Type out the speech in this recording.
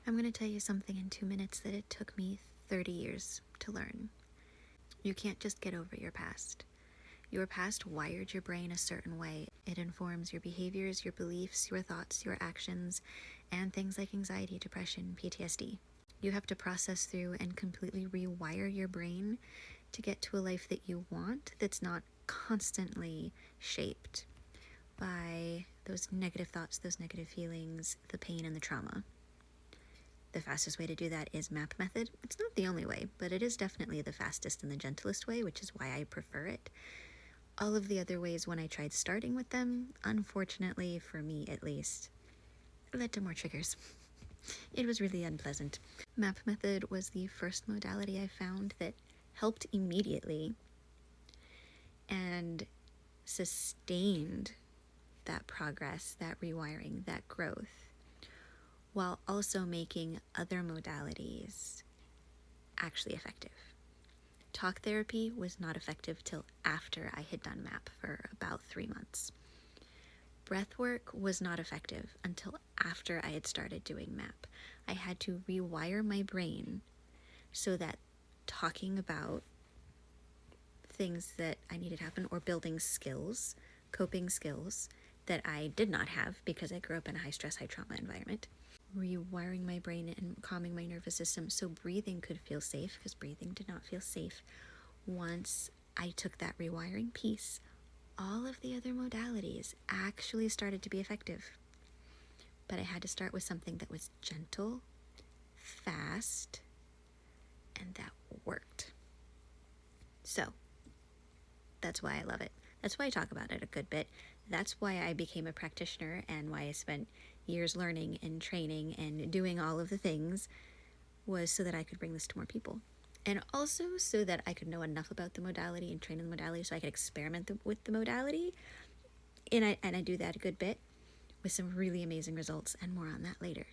I'm going to tell you something in 2 minutes that it took me 30 years to learn. You can't just get over your past. Your past wired your brain a certain way. It informs your behaviors, your beliefs, your thoughts, your actions, and things like anxiety, depression, PTSD. You have to process through and completely rewire your brain to get to a life that you want that's not constantly shaped by those negative thoughts, those negative feelings, the pain, and the trauma. The fastest way to do that is MAP method. It's not the only way, but it is definitely the fastest and the gentlest way, which is why I prefer it. All of the other ways, when I tried starting with them, unfortunately, for me at least, led to more triggers. It was really unpleasant. MAP method was the first modality I found that helped immediately and sustained that progress, that rewiring, that growth, while also making other modalities actually effective. Talk therapy was not effective till after I had done MAP for about 3 months. Breath work was not effective until after I had started doing MAP. I had to rewire my brain so that talking about things that I needed to happen or building skills, coping skills that I did not have because I grew up in a high stress, high trauma environment, rewiring my brain and calming my nervous system so breathing could feel safe, because breathing did not feel safe. Once I took that rewiring piece, all of the other modalities actually started to be effective. But I had to start with something that was gentle, fast, and that worked. So that's why I love it. That's why I talk about it a good bit. That's why I became a practitioner and why I spent years learning and training and doing all of the things, was so that I could bring this to more people. And also so that I could know enough about the modality and train in the modality so I could experiment with the modality. And I do that a good bit with some really amazing results, and more on that later.